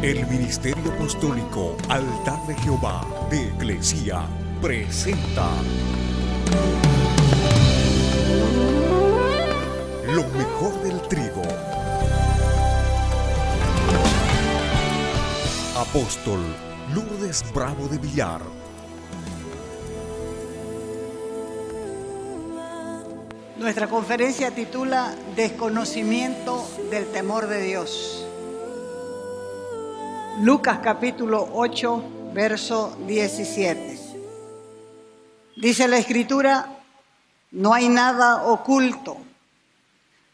El Ministerio Apostólico Altar de Jehová de Iglesia presenta lo mejor del trigo. Apóstol Lourdes Bravo de Villar. Nuestra conferencia titula Desconocimiento del temor de Dios. Lucas capítulo 8, verso 17. Dice la Escritura: no hay nada oculto,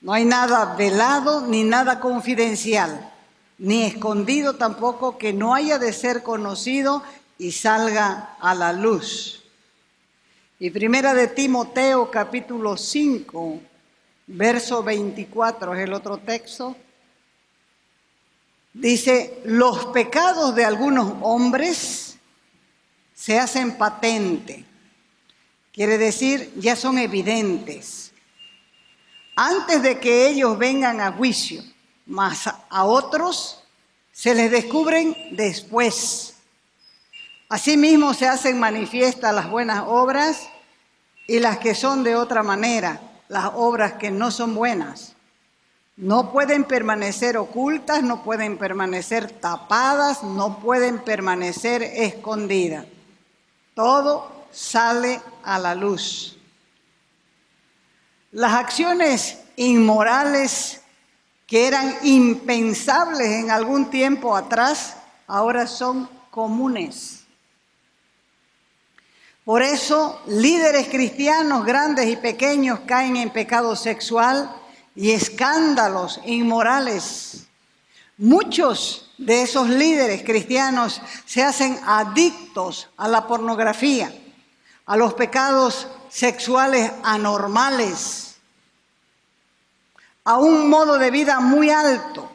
no hay nada velado ni nada confidencial, ni escondido tampoco, que no haya de ser conocido y salga a la luz. Y primera de Timoteo capítulo 5, verso 24 es el otro texto. Dice: los pecados de algunos hombres se hacen patente. Quiere decir, ya son evidentes, antes de que ellos vengan a juicio, mas a otros se les descubren después. Asimismo se hacen manifiestas las buenas obras y las que son de otra manera, las obras que no son buenas. No pueden permanecer ocultas, no pueden permanecer tapadas, no pueden permanecer escondidas. Todo sale a la luz. Las acciones inmorales que eran impensables en algún tiempo atrás, ahora son comunes. Por eso, líderes cristianos grandes y pequeños caen en pecado sexual y escándalos inmorales. Muchos de esos líderes cristianos se hacen adictos a la pornografía, a los pecados sexuales anormales, a un modo de vida muy alto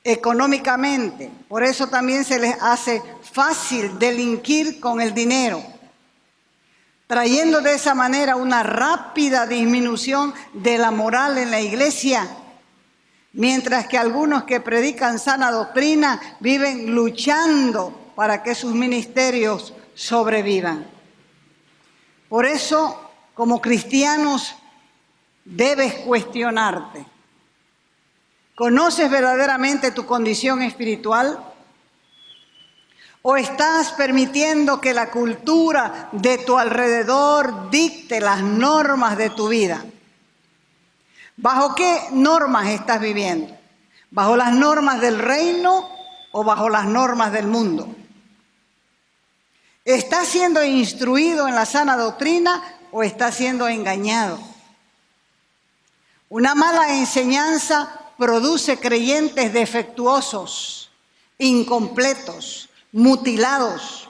económicamente. Por eso también se les hace fácil delinquir con el dinero, trayendo de esa manera una rápida disminución de la moral en la iglesia, mientras que algunos que predican sana doctrina viven luchando para que sus ministerios sobrevivan. Por eso, como cristianos, debes cuestionarte. ¿Conoces verdaderamente tu condición espiritual? ¿O estás permitiendo que la cultura de tu alrededor dicte las normas de tu vida? ¿Bajo qué normas estás viviendo? ¿Bajo las normas del reino o bajo las normas del mundo? ¿Estás siendo instruido en la sana doctrina o estás siendo engañado? Una mala enseñanza produce creyentes defectuosos, incompletos, mutilados,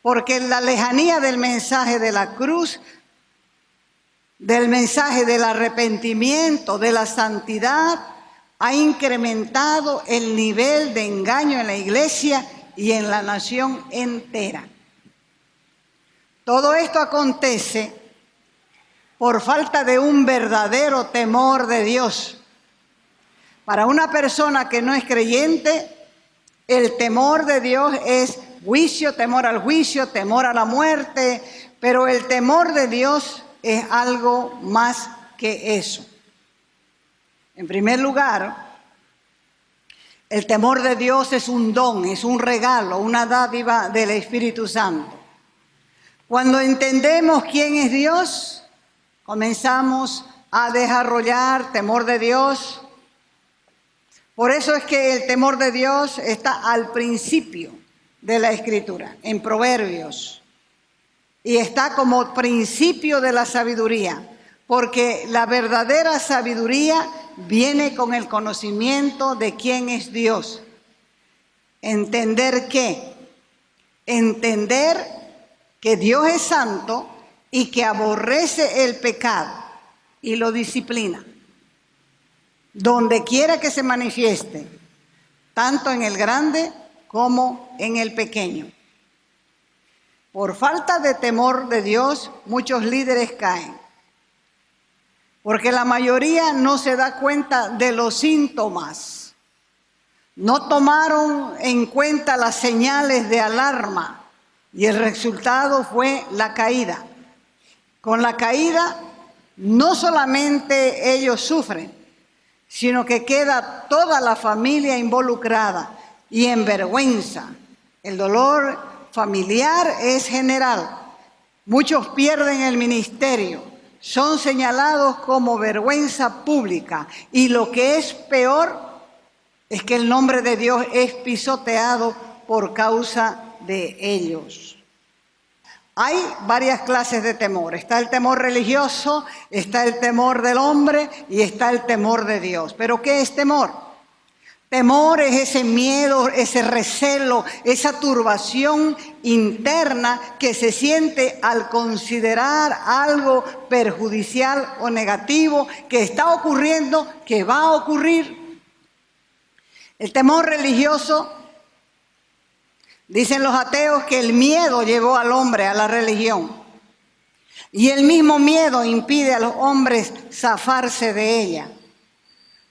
porque en la lejanía del mensaje de la cruz, del mensaje del arrepentimiento, de la santidad, ha incrementado el nivel de engaño en la iglesia y en la nación entera. Todo esto acontece por falta de un verdadero temor de Dios. Para una persona que no es creyente, el temor de Dios es juicio, temor al juicio, temor a la muerte, pero el temor de Dios es algo más que eso. En primer lugar, el temor de Dios es un don, es un regalo, una dádiva del Espíritu Santo. Cuando entendemos quién es Dios, comenzamos a desarrollar temor de Dios. Por eso es que el temor de Dios está al principio de la Escritura, en Proverbios. Y está como principio de la sabiduría, porque la verdadera sabiduría viene con el conocimiento de quién es Dios. ¿Entender qué? Entender que Dios es santo y que aborrece el pecado y lo disciplina, donde quiera que se manifieste, tanto en el grande como en el pequeño. Por falta de temor de Dios, muchos líderes caen. porque la mayoría no se da cuenta de los síntomas. no tomaron en cuenta las señales de alarma y el resultado fue la caída. Con la caída no solamente ellos sufren, sino que queda toda la familia involucrada y en vergüenza. El dolor familiar es general. Muchos pierden el ministerio, son señalados como vergüenza pública y lo que es peor es que el nombre de Dios es pisoteado por causa de ellos. Hay varias clases de temor. Está el temor religioso, está el temor del hombre y está el temor de Dios. ¿Pero qué es temor? Temor es ese miedo, ese recelo, esa turbación interna que se siente al considerar algo perjudicial o negativo que está ocurriendo, que va a ocurrir. El temor religioso, dicen los ateos que el miedo llevó al hombre a la religión. Y el mismo miedo impide a los hombres zafarse de ella.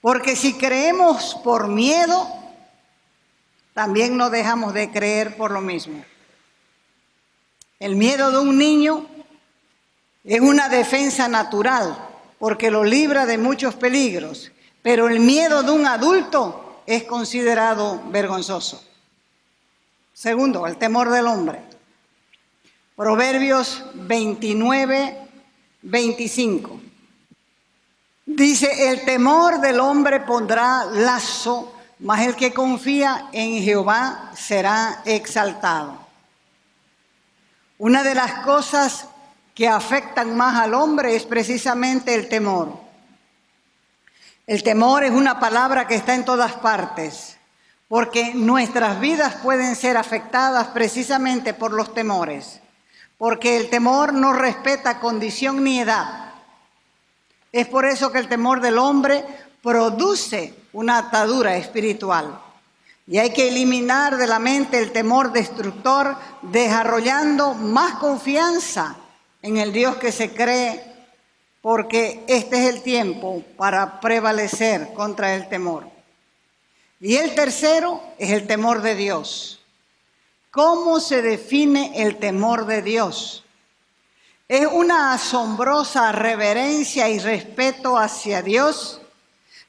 Porque si creemos por miedo, también no dejamos de creer por lo mismo. El miedo de un niño es una defensa natural, porque lo libra de muchos peligros. Pero el miedo de un adulto es considerado vergonzoso. Segundo, el temor del hombre. Proverbios 29, 25. Dice, el temor del hombre pondrá lazo, mas el que confía en Jehová será exaltado. Una de las cosas que afectan más al hombre es precisamente el temor. El temor es una palabra que está en todas partes, porque nuestras vidas pueden ser afectadas precisamente por los temores, porque el temor no respeta condición ni edad. Es por eso que el temor del hombre produce una atadura espiritual. Y hay que eliminar de la mente el temor destructor, desarrollando más confianza en el Dios que se cree, porque este es el tiempo para prevalecer contra el temor. Y el tercero es el temor de Dios. ¿Cómo se define el temor de Dios? Es una asombrosa reverencia y respeto hacia Dios,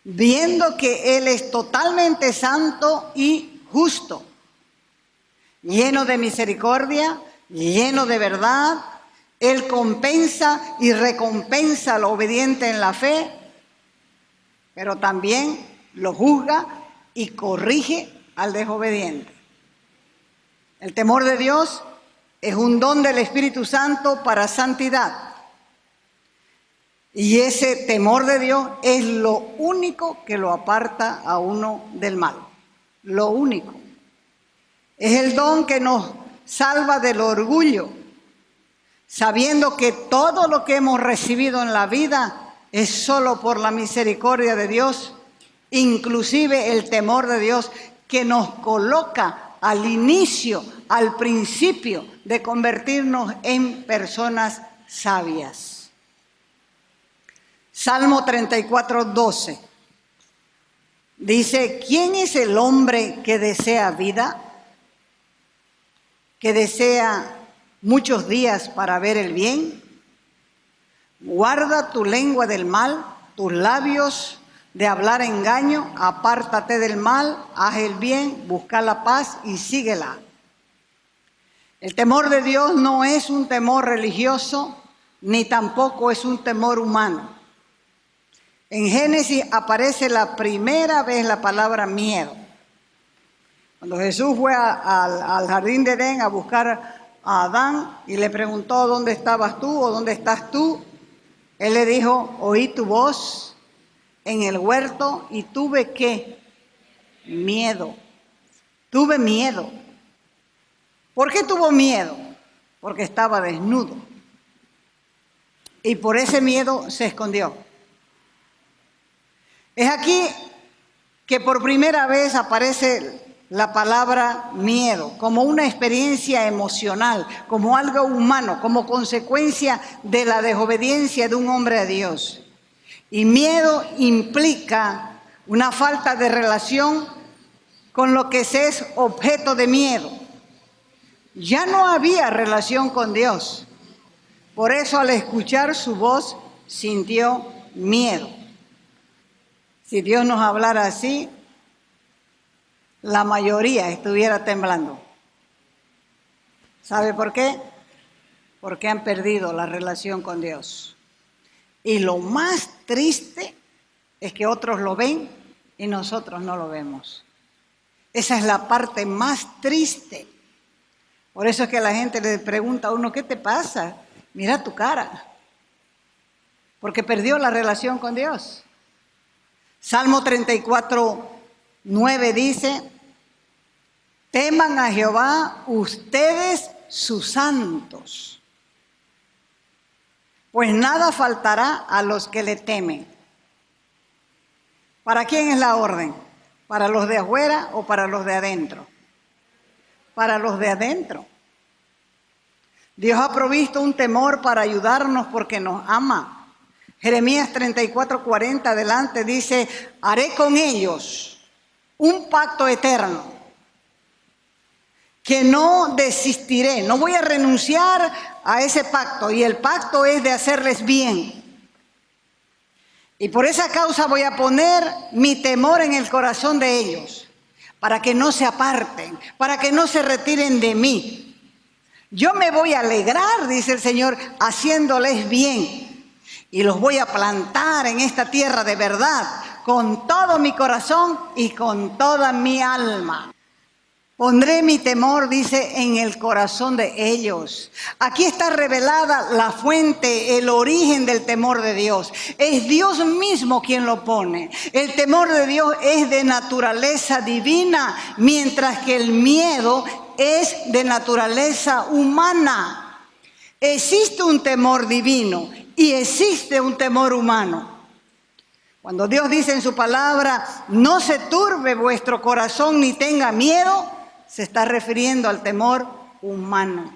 viendo que Él es totalmente santo y justo, lleno de misericordia, lleno de verdad. Él compensa y recompensa al obediente en la fe, pero también lo juzga y corrige al desobediente. El temor de Dios es un don del Espíritu Santo para santidad. Y ese temor de Dios es lo único que lo aparta a uno del mal. Lo único. Es el don que nos salva del orgullo, sabiendo que todo lo que hemos recibido en la vida es solo por la misericordia de Dios, inclusive el temor de Dios que nos coloca al inicio, al principio de convertirnos en personas sabias. Salmo 34, 12. Dice, ¿quién es el hombre que desea vida? Que desea muchos días para ver el bien. Guarda tu lengua del mal, tus labios de hablar engaño, apártate del mal, haz el bien, busca la paz y síguela. El temor de Dios no es un temor religioso, ni tampoco es un temor humano. En Génesis aparece la primera vez la palabra miedo. Cuando Jesús fue al jardín de Edén a buscar a Adán y le preguntó, ¿dónde estabas tú o dónde estás tú? Él le dijo, oí tu voz en el huerto y tuve ¿qué? Miedo. Tuve miedo. ¿Por qué tuvo miedo? Porque estaba desnudo. Y por ese miedo se escondió. Es aquí que por primera vez aparece la palabra miedo, como una experiencia emocional, como algo humano, como consecuencia de la desobediencia de un hombre a Dios. Y miedo implica una falta de relación con lo que se es objeto de miedo. Ya no había relación con Dios. Por eso al escuchar su voz sintió miedo. Si Dios nos hablara así, la mayoría estuviera temblando. ¿Sabe por qué? Porque han perdido la relación con Dios. Y lo más triste es que otros lo ven y nosotros no lo vemos. Esa es la parte más triste. Por eso es que la gente le pregunta a uno, ¿qué te pasa? Mira tu cara. Porque perdió la relación con Dios. Salmo 34:9 dice, teman a Jehová ustedes sus santos, pues nada faltará a los que le temen. ¿Para quién es la orden? ¿Para los de afuera o para los de adentro? Para los de adentro. Dios ha provisto un temor para ayudarnos porque nos ama. Jeremías 34:40 adelante dice, haré con ellos un pacto eterno, que no desistiré, no voy a renunciar a ese pacto, y el pacto es de hacerles bien. Y por esa causa voy a poner mi temor en el corazón de ellos, para que no se aparten, para que no se retiren de mí. Yo me voy a alegrar, dice el Señor, haciéndoles bien. Y los voy a plantar en esta tierra de verdad, con todo mi corazón y con toda mi alma. Pondré mi temor, dice, en el corazón de ellos. Aquí está revelada la fuente, el origen del temor de Dios. Es Dios mismo quien lo pone. El temor de Dios es de naturaleza divina, mientras que el miedo es de naturaleza humana. Existe un temor divino y existe un temor humano. Cuando Dios dice en su palabra, no se turbe vuestro corazón ni tenga miedo, se está refiriendo al temor humano.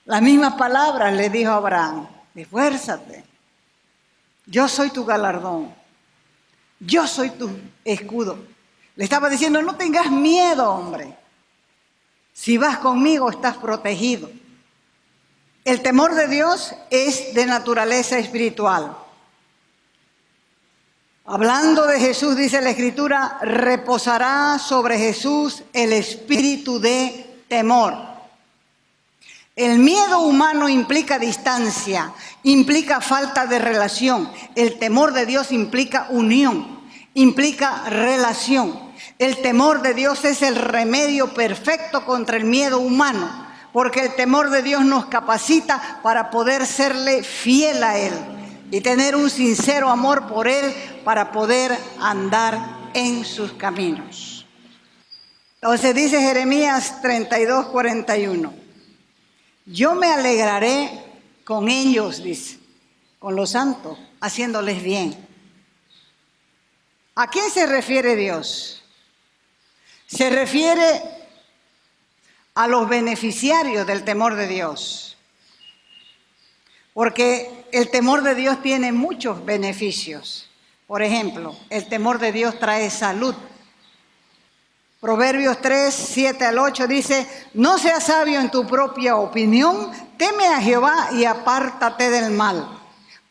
Las mismas palabras le dijo a Abraham, esfuérzate, yo soy tu galardón, yo soy tu escudo. Le estaba diciendo, no tengas miedo, hombre. Si vas conmigo, estás protegido. El temor de Dios es de naturaleza espiritual. Hablando de Jesús, dice la Escritura, reposará sobre Jesús el espíritu de temor. El miedo humano implica distancia, implica falta de relación. El temor de Dios implica unión, implica relación. El temor de Dios es el remedio perfecto contra el miedo humano, porque el temor de Dios nos capacita para poder serle fiel a Él y tener un sincero amor por Él para poder andar en sus caminos. Entonces dice Jeremías 32:41, yo me alegraré con ellos, dice, con los santos, haciéndoles bien. ¿A quién se refiere Dios? Se refiere a los beneficiarios del temor de Dios. Porque el temor de Dios tiene muchos beneficios. Por ejemplo, el temor de Dios trae salud. Proverbios 3:7-8 dice, no seas sabio en tu propia opinión, teme a Jehová y apártate del mal.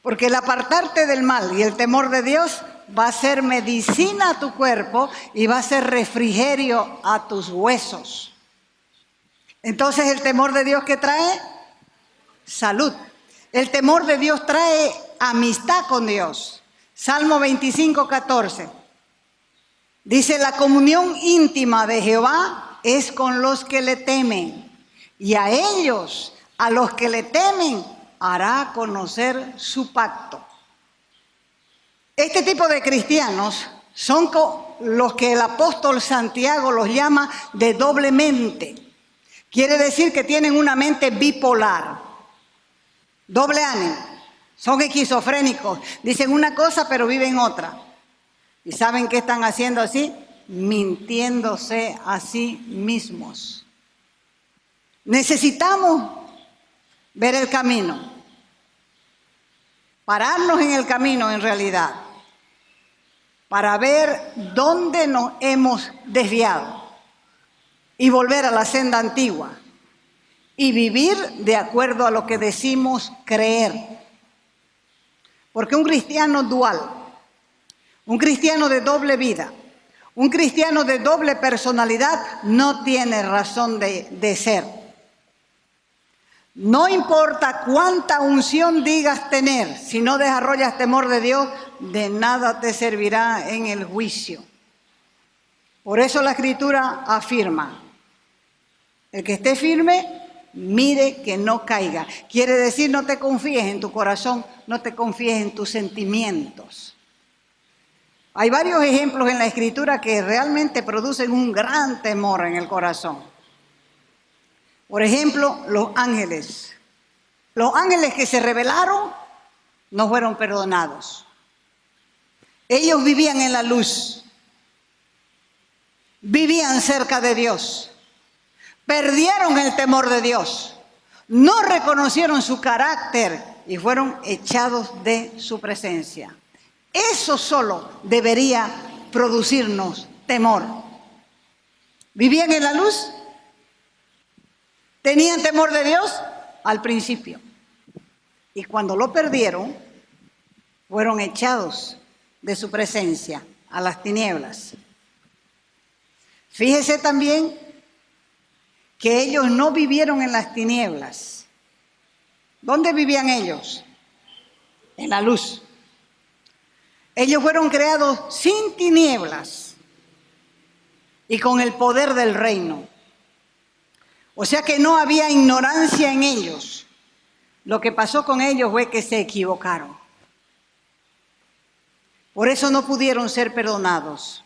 Porque el apartarte del mal y el temor de Dios va a ser medicina a tu cuerpo y va a ser refrigerio a tus huesos. Entonces, el temor de Dios, ¿qué trae? Salud. El temor de Dios trae amistad con Dios. Salmo 25:14. Dice, la comunión íntima de Jehová es con los que le temen, y a ellos, a los que le temen, hará conocer su pacto. Este tipo de cristianos son los que el apóstol Santiago los llama de doble mente. Quiere decir que tienen una mente bipolar, doble ánimo, son esquizofrénicos, dicen una cosa pero viven otra. ¿Y saben qué están haciendo así? Mintiéndose a sí mismos. Necesitamos ver el camino, pararnos en el camino en realidad, para ver dónde nos hemos desviado y volver a la senda antigua y vivir de acuerdo a lo que decimos creer. Porque un cristiano dual, un cristiano de doble vida, un cristiano de doble personalidad no tiene razón de ser. No importa cuánta unción digas tener, si no desarrollas temor de Dios, de nada te servirá en el juicio. Por eso la Escritura afirma, el que esté firme, mire que no caiga. Quiere decir, no te confíes en tu corazón, no te confíes en tus sentimientos. Hay varios ejemplos en la Escritura que realmente producen un gran temor en el corazón. Por ejemplo, los ángeles. Los ángeles que se rebelaron no fueron perdonados. Ellos vivían en la luz, vivían cerca de Dios, perdieron el temor de Dios, no reconocieron su carácter y fueron echados de su presencia. Eso solo debería producirnos temor. ¿Vivían en la luz? ¿Tenían temor de Dios? Al principio. Y cuando lo perdieron, fueron echados de su presencia a las tinieblas. Fíjese también que ellos no vivieron en las tinieblas. ¿Dónde vivían ellos? En la luz. Ellos fueron creados sin tinieblas y con el poder del reino. O sea que no había ignorancia en ellos. Lo que pasó con ellos fue que se equivocaron. Por eso no pudieron ser perdonados.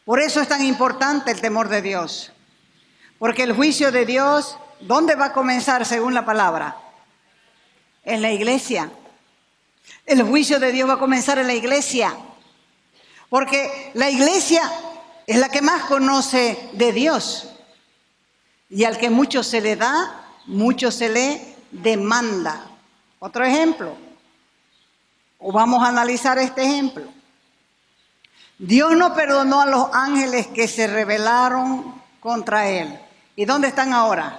Por eso es tan importante el temor de Dios. Porque el juicio de Dios, ¿dónde va a comenzar según la palabra? En la iglesia. El juicio de Dios va a comenzar en la iglesia. Porque la iglesia es la que más conoce de Dios. Y al que mucho se le da, mucho se le demanda. Otro ejemplo. O vamos a analizar este ejemplo. Dios no perdonó a los ángeles que se rebelaron contra Él. ¿Y dónde están ahora?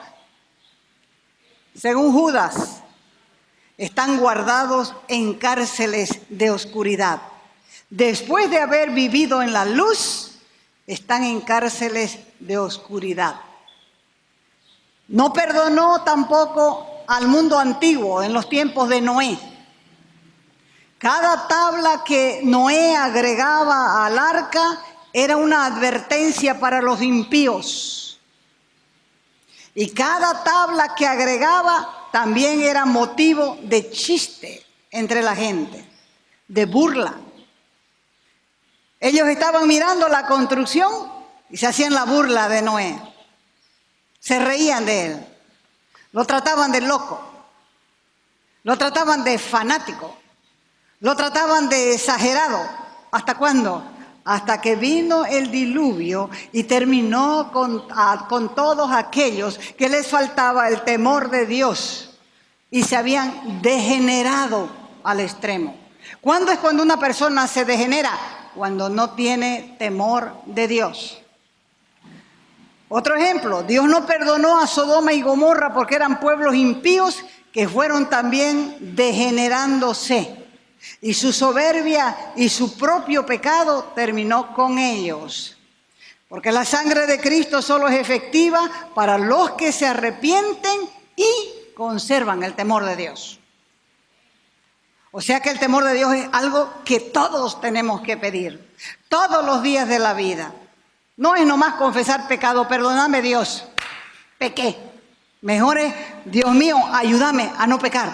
Según Judas, están guardados en cárceles de oscuridad. Después de haber vivido en la luz, están en cárceles de oscuridad. No perdonó tampoco al mundo antiguo en los tiempos de Noé. Cada tabla que Noé agregaba al arca era una advertencia para los impíos. Y cada tabla que agregaba también era motivo de chiste entre la gente, de burla. Ellos estaban mirando la construcción y se hacían la burla de Noé. Se reían de él, lo trataban de loco, lo trataban de fanático, lo trataban de exagerado. ¿Hasta cuándo? Hasta que vino el diluvio y terminó con todos aquellos que les faltaba el temor de Dios y se habían degenerado al extremo. ¿Cuándo es cuando una persona se degenera? Cuando no tiene temor de Dios. Otro ejemplo, Dios no perdonó a Sodoma y Gomorra porque eran pueblos impíos que fueron también degenerándose. Y su soberbia y su propio pecado terminó con ellos. Porque la sangre de Cristo solo es efectiva para los que se arrepienten y conservan el temor de Dios. O sea que el temor de Dios es algo que todos tenemos que pedir, todos los días de la vida. No es nomás confesar pecado, perdóname Dios, pequé. Mejor es, Dios mío, ayúdame a no pecar.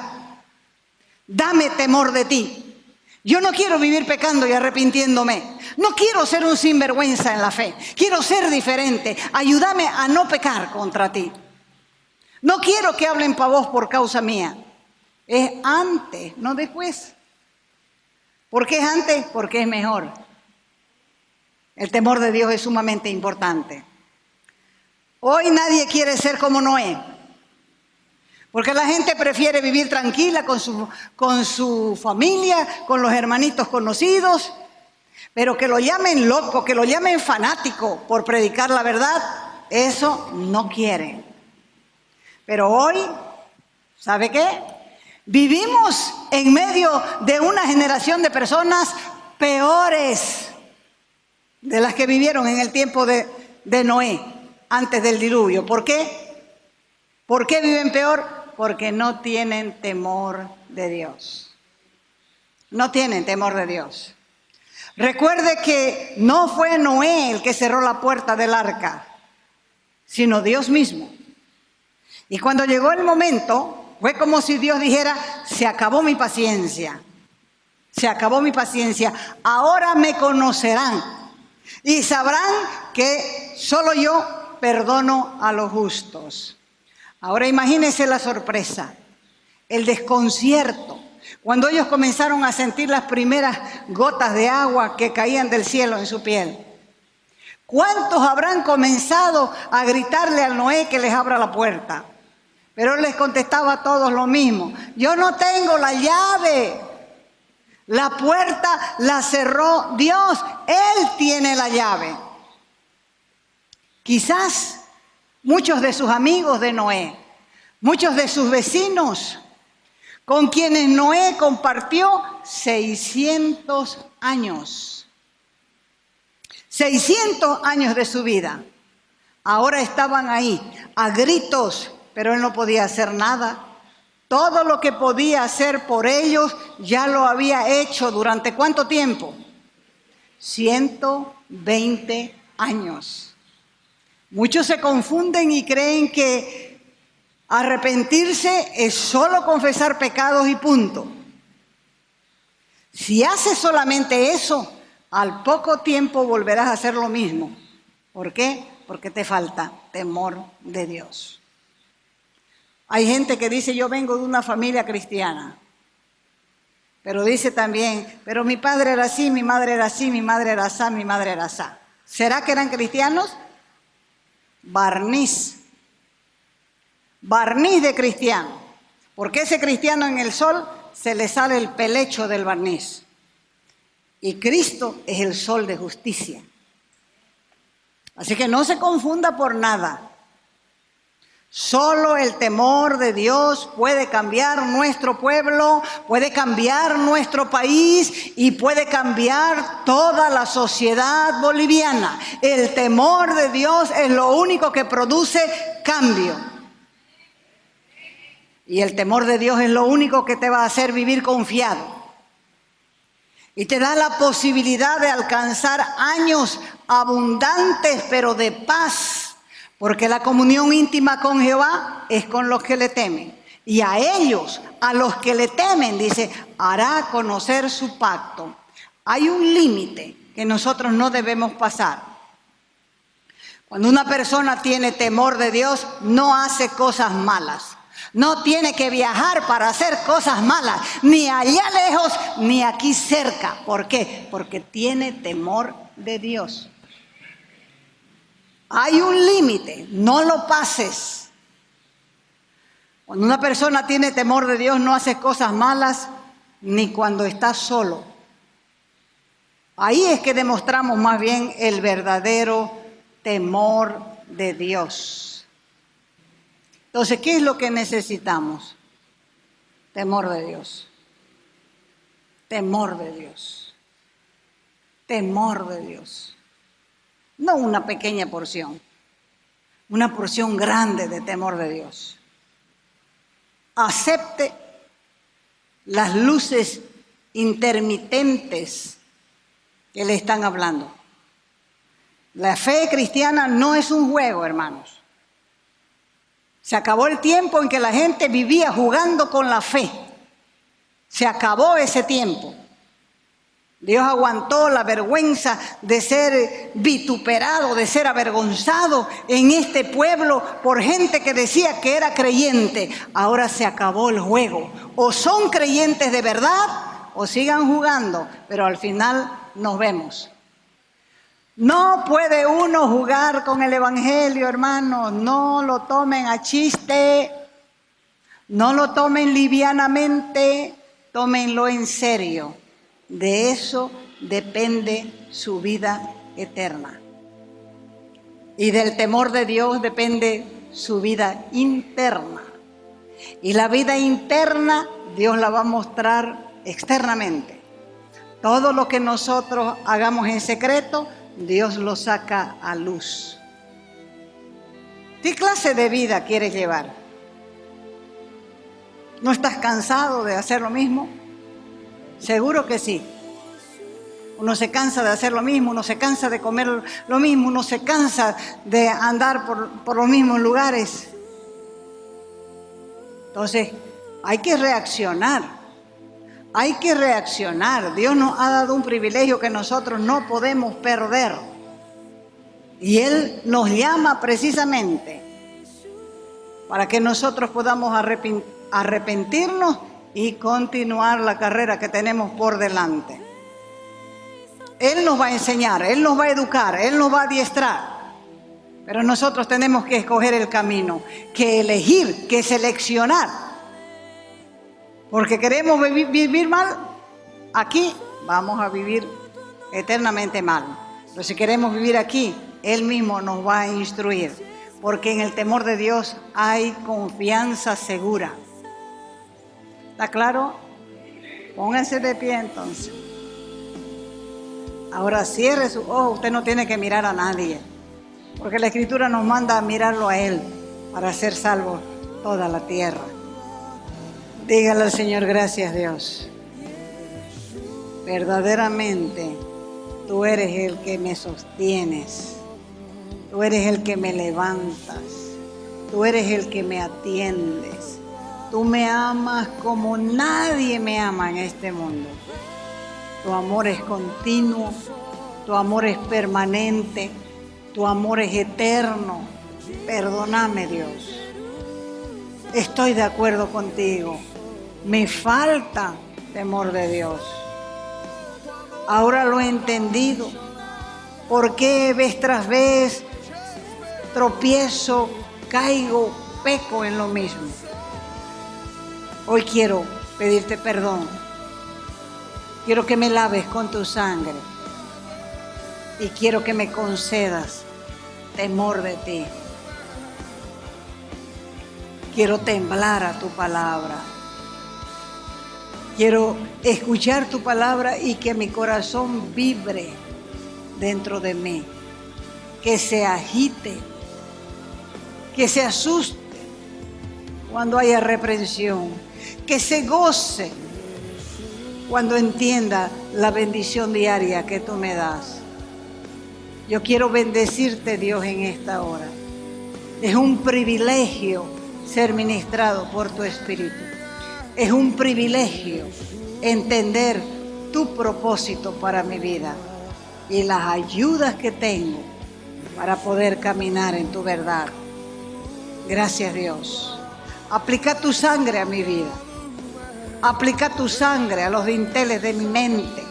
Dame temor de ti. Yo no quiero vivir pecando y arrepintiéndome. No quiero ser un sinvergüenza en la fe. Quiero ser diferente. Ayúdame a no pecar contra ti. No quiero que hablen para vos por causa mía. Es antes, no después. ¿Por qué es antes? Porque es mejor. El temor de Dios es sumamente importante. Hoy nadie quiere ser como Noé. Porque la gente prefiere vivir tranquila con su familia, con los hermanitos conocidos. Pero que lo llamen loco, que lo llamen fanático por predicar la verdad, eso no quieren. Pero hoy, ¿sabe qué? Vivimos en medio de una generación de personas peores de las que vivieron en el tiempo de Noé, antes del diluvio. ¿Por qué? ¿Por qué viven peor? Porque no tienen temor de Dios. No tienen temor de Dios. Recuerde que no fue Noé el que cerró la puerta del arca, sino Dios mismo. Y cuando llegó el momento, fue como si Dios dijera: se acabó mi paciencia, se acabó mi paciencia, ahora me conocerán y sabrán que solo yo perdono a los justos. Ahora imagínense la sorpresa, el desconcierto, cuando ellos comenzaron a sentir las primeras gotas de agua que caían del cielo en su piel. ¿Cuántos habrán comenzado a gritarle al Noé que les abra la puerta? Pero él les contestaba a todos lo mismo: yo no tengo la llave. La puerta la cerró Dios. Él tiene la llave. Quizás muchos de sus amigos de Noé, muchos de sus vecinos, con quienes Noé compartió 600 años. 600 años de su vida. Ahora estaban ahí, a gritos, pero él no podía hacer nada. Todo lo que podía hacer por ellos ya lo había hecho. ¿Durante cuánto tiempo? 120 años. Muchos se confunden y creen que arrepentirse es solo confesar pecados y punto. Si haces solamente eso, al poco tiempo volverás a hacer lo mismo. ¿Por qué? Porque te falta temor de Dios. Hay gente que dice: yo vengo de una familia cristiana. Pero dice también: pero mi padre era así, mi madre era así, mi madre era así, mi madre era así. ¿Será que eran cristianos? Barniz. Barniz de cristiano. Porque ese cristiano en el sol se le sale el pelecho del barniz. Y Cristo es el sol de justicia. Así que no se confunda por nada. Solo el temor de Dios puede cambiar nuestro pueblo, puede cambiar nuestro país y puede cambiar toda la sociedad boliviana. El temor de Dios es lo único que produce cambio. Y el temor de Dios es lo único que te va a hacer vivir confiado. Y te da la posibilidad de alcanzar años abundantes, pero de paz. Porque la comunión íntima con Jehová es con los que le temen. Y a ellos, a los que le temen, dice, hará conocer su pacto. Hay un límite que nosotros no debemos pasar. Cuando una persona tiene temor de Dios, no hace cosas malas. No tiene que viajar para hacer cosas malas, ni allá lejos, ni aquí cerca. ¿Por qué? Porque tiene temor de Dios. Hay un límite, no lo pases. Cuando una persona tiene temor de Dios, no hace cosas malas, ni cuando está solo. Ahí es que demostramos más bien el verdadero temor de Dios. Entonces, ¿qué es lo que necesitamos? Temor de Dios. Temor de Dios. Temor de Dios. No una pequeña porción, una porción grande de temor de Dios. Acepte las luces intermitentes que le están hablando. La fe cristiana no es un juego, hermanos. Se acabó el tiempo en que la gente vivía jugando con la fe. Se acabó ese tiempo. Dios aguantó la vergüenza de ser vituperado, de ser avergonzado en este pueblo por gente que decía que era creyente. Ahora se acabó el juego. O son creyentes de verdad o sigan jugando, pero al final nos vemos. No puede uno jugar con el evangelio, hermanos. No lo tomen a chiste, no lo tomen livianamente, tómenlo en serio. De eso depende su vida eterna. Y del temor de Dios depende su vida interna. Y la vida interna Dios la va a mostrar externamente. Todo lo que nosotros hagamos en secreto, Dios lo saca a luz. ¿Qué clase de vida quieres llevar? ¿No estás cansado de hacer lo mismo? Seguro que sí. Uno se cansa de hacer lo mismo, uno se cansa de comer lo mismo, uno se cansa de andar por los mismos lugares. Entonces, hay que reaccionar. Hay que reaccionar. Dios nos ha dado un privilegio que nosotros no podemos perder. Y Él nos llama precisamente para que nosotros podamos arrepentirnos y continuar la carrera que tenemos por delante. Él nos va a enseñar, Él nos va a educar, Él nos va a adiestrar. Pero nosotros tenemos que escoger el camino, que elegir, que seleccionar. Porque queremos vivir mal, aquí vamos a vivir eternamente mal. Pero si queremos vivir aquí, Él mismo nos va a instruir. Porque en el temor de Dios hay confianza segura. ¿Está claro? Pónganse de pie entonces. Ahora cierre sus ojos, usted no tiene que mirar a nadie. Porque la Escritura nos manda a mirarlo a Él para ser salvos toda la tierra. Dígale al Señor, gracias Dios. Verdaderamente, tú eres el que me sostienes. Tú eres el que me levantas. Tú eres el que me atiendes. Tú me amas como nadie me ama en este mundo. Tu amor es continuo. Tu amor es permanente. Tu amor es eterno. Perdóname, Dios. Estoy de acuerdo contigo. Me falta temor de Dios. Ahora lo he entendido. ¿Por qué vez tras vez tropiezo, caigo, peco en lo mismo? Hoy quiero pedirte perdón. Quiero que me laves con tu sangre. Y quiero que me concedas temor de ti. Quiero temblar a tu palabra. Quiero escuchar tu palabra y que mi corazón vibre dentro de mí. Que se agite. Que se asuste cuando haya reprensión. Que se goce cuando entienda la bendición diaria que tú me das. Yo quiero bendecirte, Dios, en esta hora. Es un privilegio ser ministrado por tu Espíritu. Es un privilegio entender tu propósito para mi vida y las ayudas que tengo para poder caminar en tu verdad. Gracias, Dios. Aplica tu sangre a mi vida. Aplica tu sangre a los dinteles de mi mente,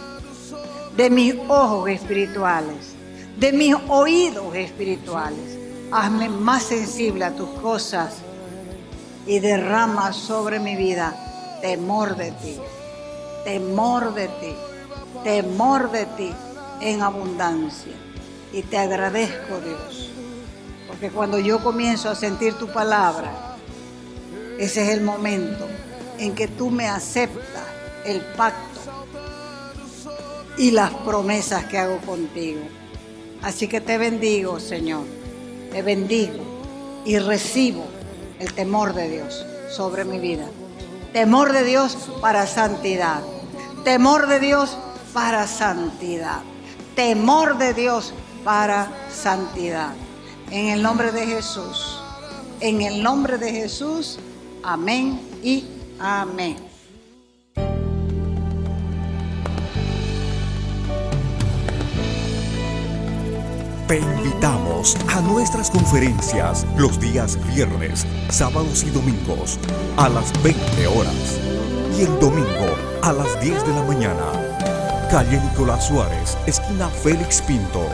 de mis ojos espirituales, de mis oídos espirituales. Hazme más sensible a tus cosas y derrama sobre mi vida temor de ti, temor de ti, temor de ti en abundancia. Y te agradezco, Dios, porque cuando yo comienzo a sentir tu palabra, ese es el momento en que tú me aceptas el pacto y las promesas que hago contigo. Así que te bendigo, Señor, te bendigo y recibo el temor de Dios sobre mi vida. Temor de Dios para santidad. Temor de Dios para santidad. Temor de Dios para santidad. En el nombre de Jesús. En el nombre de Jesús. Amén y amén. Te invitamos a nuestras conferencias los días viernes, sábados y domingos a las 20 horas y el domingo a las 10 de la mañana. Calle Nicolás Suárez, esquina Félix Pinto.